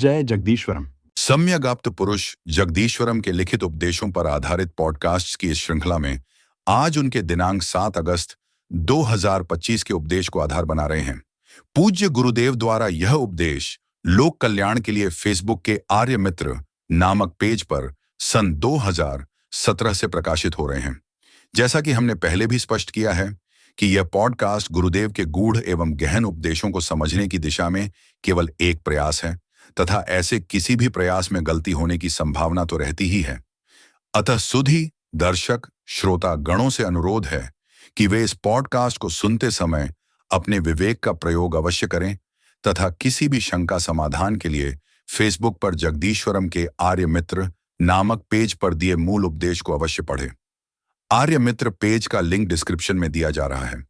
जय जगदीश्वरम। सम्यगाप्त पुरुष जगदीश्वरम के लिखित उपदेशों पर आधारित पॉडकास्ट की इस श्रृंखला में आज उनके दिनांक 7 अगस्त 2025 के उपदेश को आधार बना रहे हैं। पूज्य गुरुदेव द्वारा यह उपदेश लोक कल्याण के लिए फेसबुक के आर्य मित्र नामक पेज पर सन 2017 से प्रकाशित हो रहे हैं। जैसा कि हमने पहले भी स्पष्ट किया है कि यह पॉडकास्ट गुरुदेव के गूढ़ एवं गहन उपदेशों को समझने की दिशा में केवल एक प्रयास है तथा ऐसे किसी भी प्रयास में गलती होने की संभावना तो रहती ही है। अतः सुधी दर्शक श्रोता गणों से अनुरोध है कि वे इस पॉडकास्ट को सुनते समय अपने विवेक का प्रयोग अवश्य करें तथा किसी भी शंका समाधान के लिए फेसबुक पर जगदीश्वरम के आर्य मित्र नामक पेज पर दिए मूल उपदेश को अवश्य पढ़ें। आर्य मित्र पेज का लिंक डिस्क्रिप्शन में दिया जा रहा है।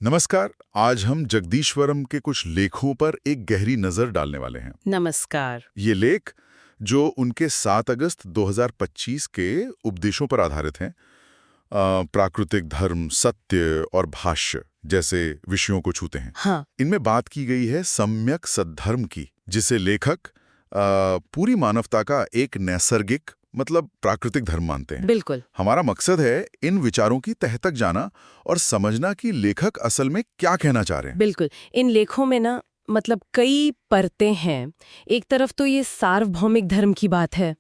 नमस्कार, आज हम जगदीश्वरम के कुछ लेखों पर एक गहरी नजर डालने वाले हैं। नमस्कार। ये लेख जो उनके 7 अगस्त 2025 के उपदेशों पर आधारित हैं, प्राकृतिक धर्म, सत्य और भाष्य जैसे विषयों को छूते हैं। हाँ। इनमें बात की गई है सम्यक सद्धर्म की, जिसे लेखक पूरी मानवता का एक नैसर्गिक मतलब प्राकृतिक धर्म मानते हैं। बिल्कुल। हमारा मकसद है इन विचारों की तह तक जाना और समझना कि लेखक असल में क्या कहना चाह रहे हैं। बिल्कुल। इन लेखों में ना मतलब कई परतें हैं। एक तरफ तो ये सार्वभौमिक धर्म की बात है,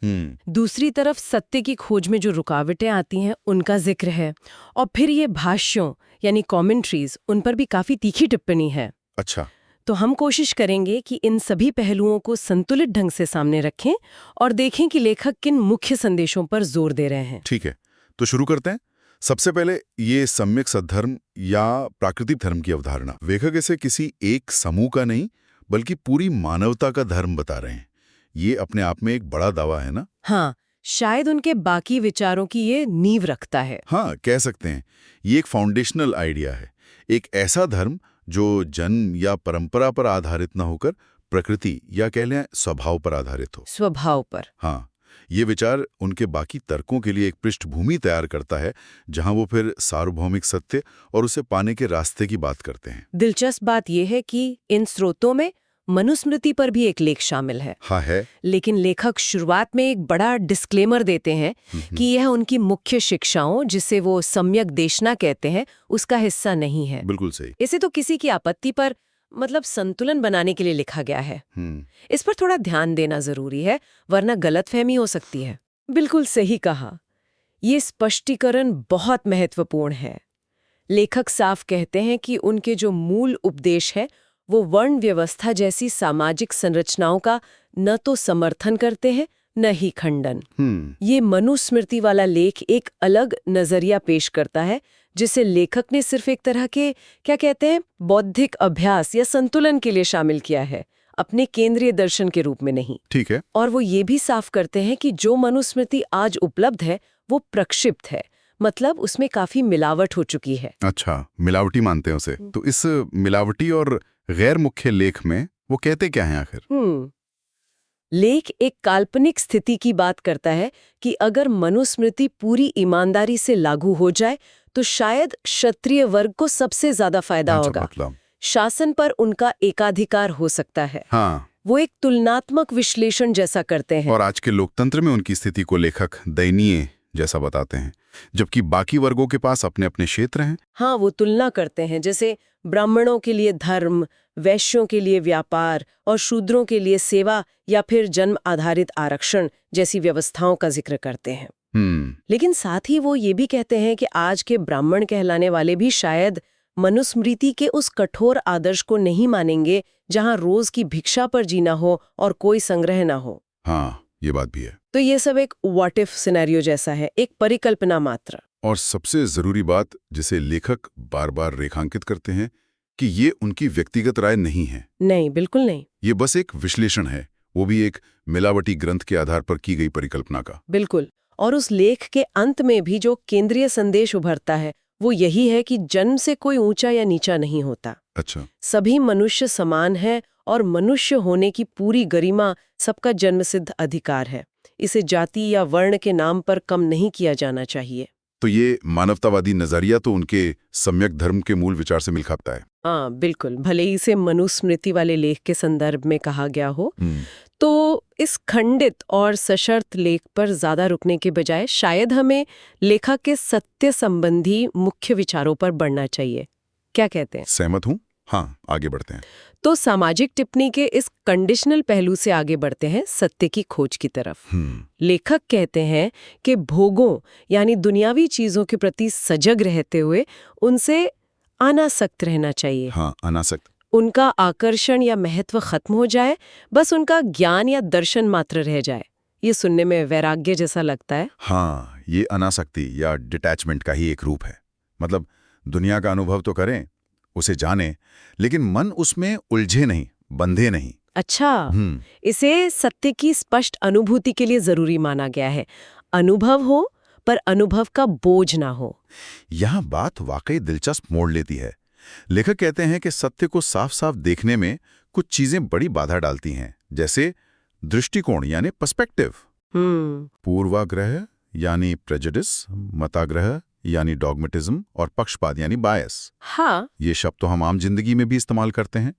दूसरी तरफ सत्य की खोज में जो रुकावटें आती हैं उनका जिक्र है, और फिर ये भाष्यों यानी कमेंट्रीज, उन पर भी काफी तीखी टिप्पणी है। अच्छा, तो हम कोशिश करेंगे कि इन सभी पहलुओं को संतुलित ढंग से सामने रखें और देखें कि लेखक किन मुख्य संदेशों पर जोर दे रहे हैं। ठीक है, तो शुरू करते हैं। सबसे पहले ये सम्यक सद्धर्म या प्राकृतिक धर्म की अवधारणा, लेखक इसे किसी एक समूह का नहीं बल्कि पूरी मानवता का धर्म बता रहे हैं। ये अपने आप में एक बड़ा दावा है ना? हाँ, शायद उनके बाकी विचारों की ये नींव रखता है। हाँ, कह सकते हैं ये एक फाउंडेशनल आइडिया है, एक ऐसा धर्म जो जन्म या परंपरा पर आधारित न होकर प्रकृति या कह लें स्वभाव पर आधारित हो। स्वभाव पर। हाँ, ये विचार उनके बाकी तर्कों के लिए एक पृष्ठभूमि तैयार करता है, जहां वो फिर सार्वभौमिक सत्य और उसे पाने के रास्ते की बात करते हैं। दिलचस्प बात यह है कि इन स्रोतों में मनुस्मृति पर भी एक लेख शामिल है। हाँ है। लेकिन लेखक शुरुआत में एक बड़ा डिस्क्लेमर देते हैं कि यह उनकी मुख्य शिक्षाओं, जिसे वो सम्यक देशना कहते हैं, उसका हिस्सा नहीं है। बिल्कुल सही। इसे तो किसी की आपत्ति पर मतलब संतुलन बनाने के लिए लिखा गया है। इस पर थोड़ा ध्यान देना जरूरी है, वरना गलतफहमी हो सकती है। बिल्कुल सही कहा। ये स्पष्टीकरण बहुत महत्वपूर्ण है। लेखक साफ कहते हैं कि उनके जो मूल उपदेश है वो वर्ण व्यवस्था जैसी सामाजिक संरचनाओं का न तो समर्थन करते हैं न ही खंडन। ये मनुस्मृति वाला लेख एक अलग नजरिया पेश करता है, जिसे लेखक ने सिर्फ एक तरह के क्या कहते हैं बौद्धिक अभ्यास या संतुलन के लिए शामिल किया है, अपने केंद्रीय दर्शन के रूप में नहीं। ठीक है। और वो ये भी साफ करते हैं कि जो मनुस्मृति आज उपलब्ध है वो प्रक्षिप्त है, मतलब उसमें काफी मिलावट हो चुकी है। अच्छा, मिलावटी मानते हैं उसे। तो इस मिलावटी और गैर मुख्य लेख में वो कहते क्या हैं आखिर? लेख एक काल्पनिक स्थिति की बात करता है कि अगर मनुस्मृति पूरी ईमानदारी से लागू हो जाए तो शायद क्षत्रिय वर्ग को सबसे ज्यादा फायदा होगा। शासन पर उनका एकाधिकार हो सकता है। हाँ। वो एक तुलनात्मक विश्लेषण जैसा करते हैं। और आज के लोकतंत्र में उनकी स्थिति को लेखक दयनीय जैसा बताते हैं, जबकि बाकी वर्गों के पास अपने अपने क्षेत्र हैं। हाँ, वो तुलना करते हैं, जैसे ब्राह्मणों के लिए धर्म, वैश्यों के लिए व्यापार और शूद्रों के लिए सेवा या फिर जन्म आधारित आरक्षण जैसी व्यवस्थाओं का जिक्र करते हैं। लेकिन साथ ही वो ये भी कहते हैं कि आज के ब्राह्मण कहलाने वाले भी शायद मनुस्मृति के उस कठोर आदर्श को नहीं मानेंगे जहां रोज की भिक्षा पर जीना हो और कोई संग्रह ना हो। हाँ, ये बात भी है। तो ये सब एक व्हाट इफ सिनेरियो जैसा है, एक परिकल्पना मात्र। और सबसे जरूरी बात जिसे लेखक बार बार रेखांकित करते हैं कि ये उनकी व्यक्तिगत राय नहीं है। नहीं, बिल्कुल नहीं। ये बस एक विश्लेषण है, वो भी एक मिलावटी ग्रंथ के आधार पर की गई परिकल्पना का। बिल्कुल। और उस लेख के अंत में भी जो केंद्रीय संदेश उभरता है वो यही है कि जन्म से कोई ऊंचा या नीचा नहीं होता। अच्छा। सभी मनुष्य समान है और मनुष्य होने की पूरी गरिमा सबका जन्मसिद्ध अधिकार है। इसे जाति या वर्ण के नाम पर कम नहीं किया जाना चाहिए। तो ये मानवतावादी नजरिया तो उनके सम्यक धर्म के मूल विचार से मिल खाता है। हाँ बिल्कुल, भले ही इसे मनुस्मृति वाले लेख के संदर्भ में कहा गया हो। तो इस खंडित और सशर्त लेख पर ज्यादा रुकने के बजाय शायद हमें लेखक के सत्य संबंधी मुख्य विचारों पर बढ़ना चाहिए। क्या कहते हैं? सहमत हूं। हाँ, आगे बढ़ते हैं। तो सामाजिक टिप्पणी के इस कंडीशनल पहलू से आगे बढ़ते हैं सत्य की खोज की तरफ। लेखक कहते हैं कि भोगों यानी दुनियावी चीजों के प्रति सजग रहते हुए उनसे अनासक्त रहना चाहिए। हाँ, अनासक्त। उनका आकर्षण या महत्व खत्म हो जाए, बस उनका ज्ञान या दर्शन मात्र रह जाए। ये सुनने में वैराग्य जैसा लगता है। हाँ, ये अनासक्ति या डिटैचमेंट का ही एक रूप है। मतलब दुनिया का अनुभव तो करें, उसे जानें, लेकिन मन उसमें उलझे नहीं, बंधे नहीं। अच्छा, इसे सत्य की स्पष्ट अनुभूति के लिए जरूरी माना गया है। अनुभव हो पर अनुभव का बोझ ना हो। यहाँ बात वाकई दिलचस्प मोड़ लेती है। लेखक कहते हैं कि सत्य को साफ साफ देखने में कुछ चीजें बड़ी बाधा डालती हैं, जैसे दृष्टिकोण यानी पर्सपेक्टिव, पूर्वाग्रह यानी प्रेजुडिस, मताग्रह यानी डॉगमेटिज्म और पक्षपात यानी बायस। हाँ, ये शब्द तो हम आम जिंदगी में भी इस्तेमाल करते हैं,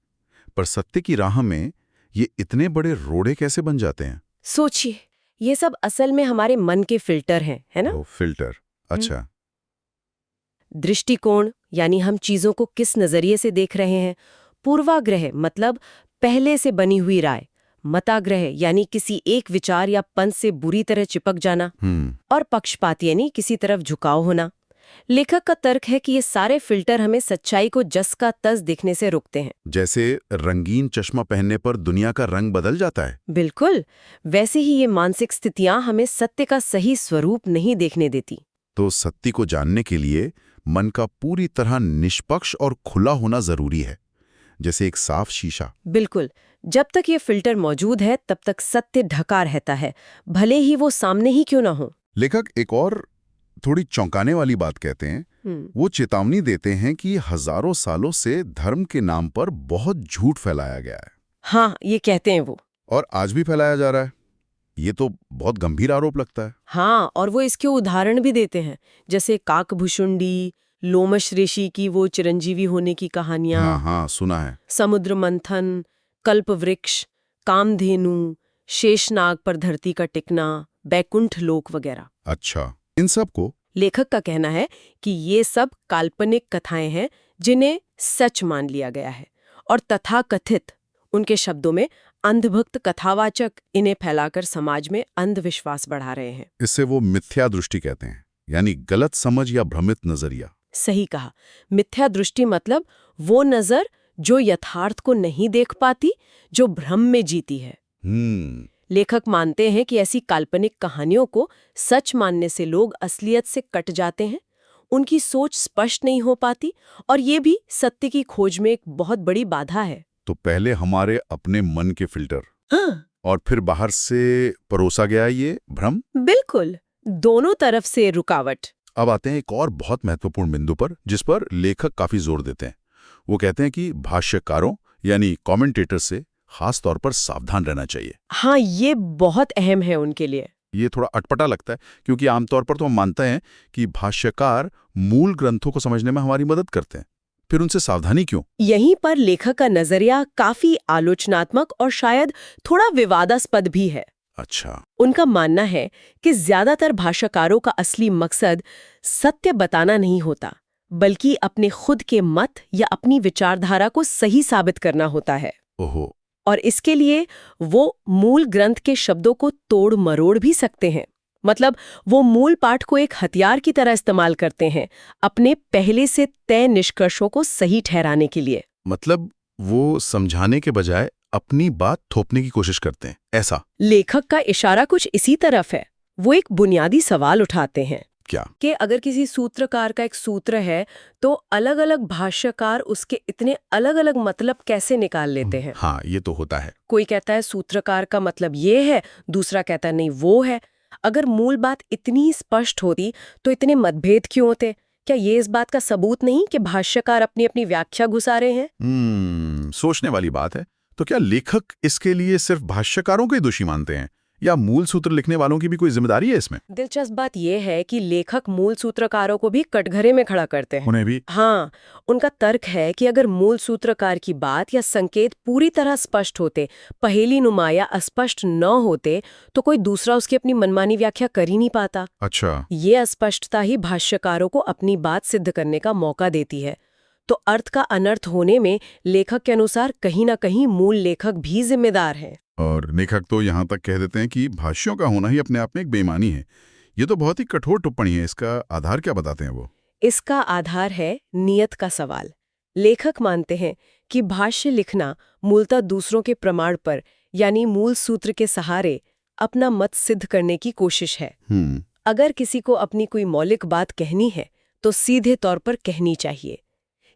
पर सत्य की राह में ये इतने बड़े रोड़े कैसे बन जाते हैं? सोचिए, ये सब असल में हमारे मन के फिल्टर हैं, है ना? फिल्टर, अच्छा। दृष्टिकोण यानी हम चीजों को किस नजरिए से देख रहे हैं। पूर्वाग्रह मतलब पहले से बनी हुई राय। मताग्रह यानी किसी एक विचार या पंथ से बुरी तरह चिपक जाना। और पक्षपात यानी किसी तरफ झुकाव होना। लेखक का तर्क है कि ये सारे फिल्टर हमें सच्चाई को जस का तस देखने से रोकते हैं। जैसे रंगीन चश्मा पहनने पर दुनिया का रंग बदल जाता है। बिल्कुल, वैसे ही ये मानसिक स्थितियां हमें सत्य का सही स्वरूप नहीं देखने देती। तो सत्य को जानने के लिए मन का पूरी तरह निष्पक्ष और खुला होना जरूरी है, जैसे एक साफ शीशा। बिल्कुल, जब तक ये फिल्टर मौजूद है तब तक सत्य ढका रहता है, भले ही वो सामने ही क्यों ना हो। लेखक एक और थोड़ी चौंकाने वाली बात कहते हैं। वो चेतावनी देते हैं कि हजारों सालों से धर्म के नाम पर बहुत झूठ फैलाया गया है। हाँ, ये कहते हैं वो। और आज भी फैलाया जा रहा है। ये तो बहुत गंभीर आरोप लगता है। हाँ, और वो इसके उदाहरण भी देते हैं, जैसे काकभुशुंडी, लोमश ऋषि की वो चिरंजीवी होने की कहानियां। हाँ, सुना है। समुद्र मंथन, कल्पवृक्ष, कामधेनु, शेषनाग पर धरती का टिकना, बैकुंठ लोक वगैरह। अच्छा, इन सब को लेखक का कहना है कि ये सब काल्पनिक कथाएं हैं जिन्हें सच मान लिया गया है, और तथाकथित, उनके शब्दों में अंधभक्त कथावाचक इन्हें फैलाकर समाज में अंधविश्वास बढ़ा रहे हैं। इससे वो मिथ्या दृष्टि कहते हैं, यानी गलत समझ या भ्रमित नजरिया। सही कहा। मिथ्या दृष्टि मतलब वो नजर जो यथार्थ को नहीं देख पाती, जो भ्रम में जीती है। लेखक मानते हैं कि ऐसी काल्पनिक कहानियों को सच मानने से लोग असलियत से कट जाते हैं, उनकी सोच स्पष्ट नहीं हो पाती, और ये भी सत्य की खोज में एक बहुत बड़ी बाधा है। तो पहले हमारे अपने मन के फिल्टर, और फिर बाहर से परोसा गया ये भ्रम। बिल्कुल, दोनों तरफ से रुकावट। अब आते हैं एक और बहुत महत्वपूर्ण बिंदु पर, जिस पर लेखक काफी जोर देते हैं। वो कहते हैं कि भाष्यकारों यानी कमेंटेटर से खास तौर पर सावधान रहना चाहिए। हाँ, ये बहुत अहम है उनके लिए। ये थोड़ा अटपटा लगता है, क्योंकि आमतौर पर तो हम मानते हैं कि भाष्यकार मूल ग्रंथों को समझने में हमारी मदद करते हैं, फिर उनसे सावधानी क्यों? यहीं पर लेखक का नजरिया काफी आलोचनात्मक और शायद थोड़ा विवादास्पद भी है। अच्छा। उनका मानना है कि ज्यादातर भाष्यकारों का असली मकसद सत्य बताना नहीं होता, बल्कि अपने खुद के मत या अपनी विचारधारा को सही साबित करना होता है। ओहो। और इसके लिए वो मूल ग्रंथ के शब्दों को तोड़ मरोड़ भी सकते हैं। मतलब वो मूल पाठ को एक हथियार की तरह इस्तेमाल करते हैं, अपने पहले से तय निष्कर्षों को सही ठहराने के लिए। मतलब वो समझाने के बजाय अपनी बात थोपने की कोशिश करते हैं, ऐसा? लेखक का इशारा कुछ इसी तरफ है। वो एक बुनियादी सवाल उठाते हैं। क्या? कि अगर किसी सूत्रकार का एक सूत्र है तो अलग अलग भाष्यकार उसके इतने अलग अलग मतलब कैसे निकाल लेते हैं? हाँ, ये तो होता है। कोई कहता है सूत्रकार का मतलब ये है, दूसरा कहता है नहीं वो है। अगर मूल बात इतनी स्पष्ट होती तो इतने मतभेद क्यों होते? क्या ये इस बात का सबूत नहीं कि भाष्यकार अपनी अपनी व्याख्या घुसा रहे हैं? सोचने वाली बात है। तो क्या लेखक इसके लिए सिर्फ भाष्यकारों को ही दोषी मानते हैं, या मूल सूत्र लिखने वालों की भी कोई जिम्मेदारी है इसमें? दिलचस्प बात यह है कि लेखक मूल सूत्रकारों को भी कटघरे में खड़ा करते हैं। उन्हें भी? हाँ, उनका तर्क है कि अगर मूल सूत्रकार की बात या संकेत पूरी तरह स्पष्ट होते, पहेली नुमा या अस्पष्ट न होते, तो कोई दूसरा उसकी अपनी मनमानी व्याख्या कर ही नहीं पाता। अच्छा। ये अस्पष्टता ही भाष्यकारों को अपनी बात सिद्ध करने का मौका देती है। तो अर्थ का अनर्थ होने में लेखक के अनुसार कहीं ना कहीं मूल लेखक भी जिम्मेदार है। और लेखक तो यहाँ तक कह देते हैं कि भाष्यों का होना ही अपने आप में एक बेईमानी है। ये तो बहुत ही कठोर टिप्पणी है। इसका आधार क्या बताते हैं वो? इसका आधार है नियत का सवाल। लेखक मानते हैं कि भाष्य लिखना मूलतः दूसरों के प्रमाण पर यानी मूल सूत्र के सहारे अपना मत सिद्ध करने की कोशिश है। अगर किसी को अपनी कोई मौलिक बात कहनी है तो सीधे तौर पर कहनी चाहिए।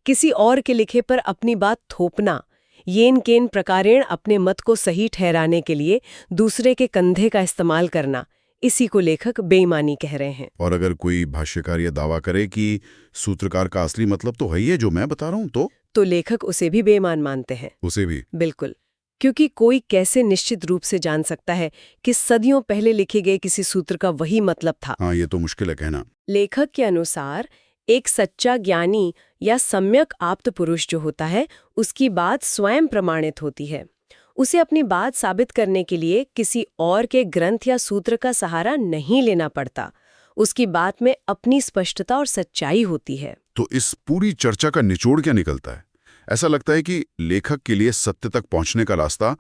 किसी और के लिखे पर अपनी बात थोपना, येन केन प्रकारेण अपने मत को सही ठहराने के लिए दूसरे के कंधे का इस्तेमाल करना, इसी को लेखक बेईमानी कह रहे हैं। और अगर कोई भाष्यकार ये दावा करे कि सूत्रकार का असली मतलब तो है ही है जो मैं बता रहा हूं, तो लेखक उसे भी बेईमान मानते हैं। उसे भी? बिल्कुल, क्योंकि कोई कैसे निश्चित रूप से जान सकता है कि सदियों पहले लिखे गए किसी सूत्र का वही मतलब था। हाँ, ये तो मुश्किल है कहना। लेखक के अनुसार एक सच्चा ज्ञानी या सम्यक आप्त पुरुष जो होता है, उसकी बात स्वयं प्रमाणित होती है। उसे अपनी बात साबित करने के लिए किसी और के ग्रंथ या सूत्र का सहारा नहीं लेना पड़ता। उसकी बात में अपनी स्पष्टता और सच्चाई होती है। तो इस पूरी चर्चा का निचोड़ क्या निकलता है? ऐसा लगता है कि लेखक के लिए सत्य तक पहुंचने का रास्ता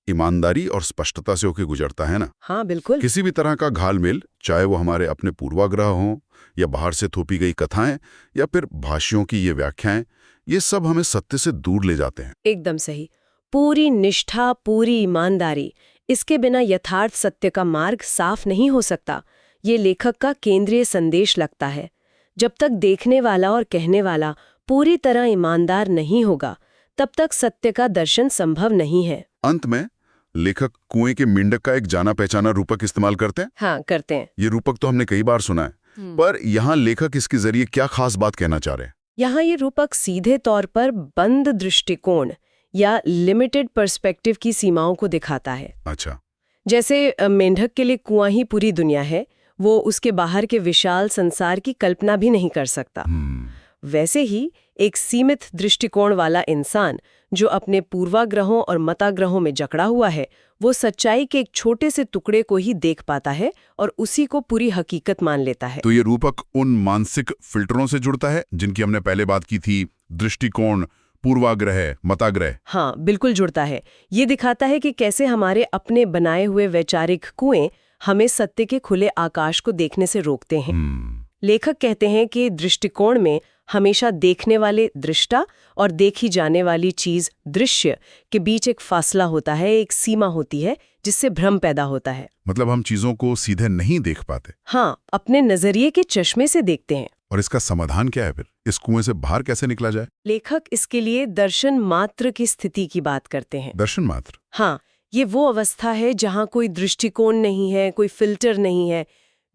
ईमानदारी और स्पष्टता से होकर गुजरता है ना? हाँ, बिल्कुल। किसी भी तरह का घालमेल, चाहे वो हमारे अपने पूर्वाग्रह हों या बाहर से थोपी गई कथाएं या फिर भाष्यों की ये व्याख्याएं, ये सब हमें सत्य से दूर ले जाते हैं। एकदम सही। पूरी निष्ठा, पूरी ईमानदारी, इसके बिना यथार्थ सत्य का मार्ग साफ नहीं हो सकता। ये लेखक का केंद्रीय संदेश लगता है। जब तक देखने वाला और कहने वाला पूरी तरह ईमानदार नहीं होगा, तब तक सत्य का दर्शन संभव नहीं है। अंत में लेखक कुएं के मेंढक का एक जाना पहचाना रूपक इस्तेमाल करते हैं। हाँ, करते हैं। ये रूपक तो हमने कई बार सुना है, पर यहाँ लेखक इसके जरिए क्या खास बात कहना चाह रहे हैं? यहाँ ये रूपक सीधे तौर पर बंद दृष्टिकोण या लिमिटेड पर्सपेक्टिव की सीमाओं को दिखाता है। अच्छा। जैसे मेंढक के लिए कुआं ही पूरी दुनिया है, वो उसके बाहर के विशाल संसार की कल्पना भी नहीं कर सकता। वैसे ही एक सीमित दृष्टिकोण वाला इंसान जो अपने पूर्वाग्रहों और मताग्रहों में जकड़ा हुआ है, वो सच्चाई के एक छोटे से टुकड़े को ही देख पाता है और उसी को पूरी हकीकत मान लेता है। तो ये रूपक उन मानसिक फिल्टरों से जुड़ता है जिनकी हमने पहले बात की थी, दृष्टिकोण, पूर्वाग्रह, मताग्रह। हाँ, बिल्कुल जुड़ता है। ये दिखाता है कि कैसे हमारे अपने बनाए हुए वैचारिक कुएं हमें सत्य के खुले आकाश को देखने से रोकते हैं। लेखक कहते हैं कि दृष्टिकोण में हमेशा देखने वाले दृष्टा और देखी जाने वाली चीज दृश्य के बीच एक फासला होता है, एक सीमा होती है जिससे भ्रम पैदा होता है। मतलब हम चीजों को सीधे नहीं देख पाते। हाँ, अपने नजरिए के चश्मे से देखते हैं। और इसका समाधान क्या है फिर? इस कुएं से बाहर कैसे निकला जाए? लेखक इसके लिए दर्शन मात्र की स्थिति की बात करते हैं। दर्शन मात्र? हाँ, ये वो अवस्था है जहां कोई दृष्टिकोण नहीं है, कोई फिल्टर नहीं है,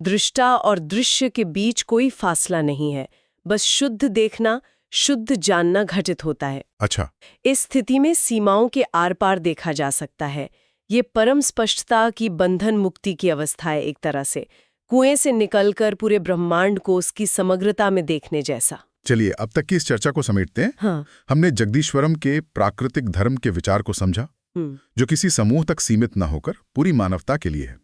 दृष्टा और दृश्य के बीच कोई फासला नहीं है, बस शुद्ध देखना, शुद्ध जानना घटित होता है। अच्छा। इस स्थिति में सीमाओं के आर पार देखा जा सकता है। ये परम स्पष्टता की बंधन मुक्ति की अवस्था है, एक तरह से कुएं से निकलकर पूरे ब्रह्मांड को उसकी समग्रता में देखने जैसा। चलिए अब तक की इस चर्चा को समेटते हैं। हाँ। हमने जगदीश्वरम के प्राकृतिक धर्म के विचार को समझा, जो किसी समूह तक सीमित न होकर पूरी मानवता के लिए है।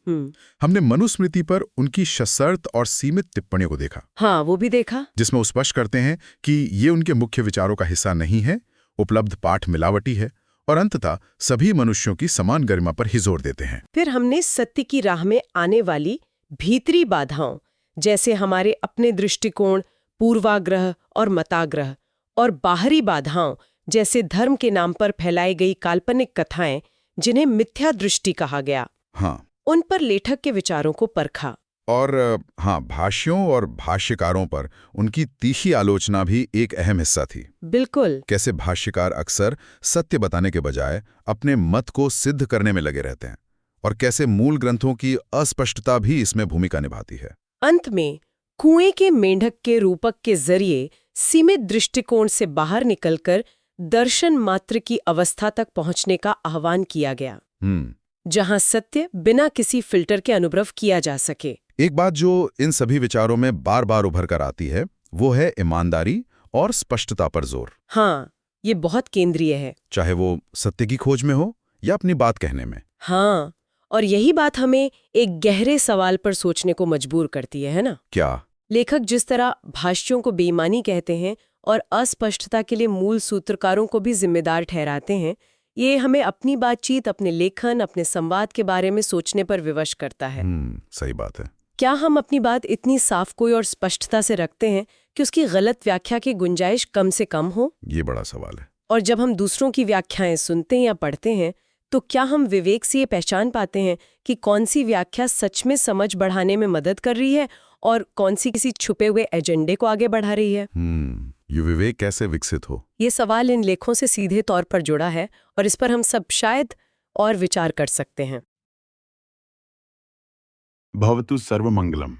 हमने मनुस्मृति पर उनकी सशर्त और सीमित टिप्पणियों को देखा। हाँ, वो भी देखा, जिसमें वो स्पष्ट करते हैं कि ये उनके मुख्य विचारों का हिस्सा नहीं है, उपलब्ध पाठ मिलावटी है और अंततः सभी मनुष्यों की समान गरिमा पर ही जोर देते हैं। फिर हमने सत्य की राह में आने वाली भीतरी बाधाओं, जैसे हमारे अपने दृष्टिकोण, पूर्वाग्रह और मताग्रह, और बाहरी बाधाओं जैसे धर्म के नाम पर फैलाई गई काल्पनिक कथाएं, जिन्हें मिथ्या दृष्टि कहा गया, हाँ, उन पर लेखक के विचारों को परखा। और हाँ, भाष्यों और भाष्यकारों पर उनकी तीखी आलोचना भी एक अहम हिस्सा थी। बिल्कुल। कैसे भाष्यकार अक्सर सत्य बताने के बजाय अपने मत को सिद्ध करने में लगे रहते हैं, और कैसे मूल ग्रंथों की अस्पष्टता भी इसमें भूमिका निभाती है। अंत में कुएं के मेंढक के रूपक के जरिए सीमित दृष्टिकोण से बाहर निकलकर दर्शन मात्र की अवस्था तक पहुंचने का आह्वान किया गया। जहां सत्य बिना किसी फिल्टर के अनुभव किया जा सके। एक बात जो इन सभी विचारों में बार बार उभर कर आती है वो है ईमानदारी और स्पष्टता पर जोर। हाँ, ये बहुत केंद्रीय है। चाहे वो सत्य की खोज में हो या अपनी बात कहने में। हाँ, और यही बात हमें एक गहरे सवाल पर सोचने को मजबूर करती है ना? क्या? लेखक जिस तरह भाष्यों को बेईमानी कहते हैं और अस्पष्टता के लिए मूल सूत्रकारों को भी जिम्मेदार ठहराते हैं, ये हमें अपनी बातचीत, अपने लेखन, अपने संवाद के बारे में सोचने पर विवश करता है। सही बात है। क्या हम अपनी बात इतनी साफ कोई और स्पष्टता से रखते हैं कि उसकी गलत व्याख्या की गुंजाइश कम से कम हो? ये बड़ा सवाल है। और जब हम दूसरों की व्याख्याएं सुनते हैं या पढ़ते हैं, तो क्या हम विवेक से ये पहचान पाते हैं कि कौन सी व्याख्या सच में समझ बढ़ाने में मदद कर रही है और कौन सी किसी छुपे हुए एजेंडे को आगे बढ़ा रही है? ये विवेक कैसे विकसित हो? ये सवाल इन लेखों से सीधे तौर पर जुड़ा है और इस पर हम सब शायद और विचार कर सकते हैं। भवतु सर्वमंगलम।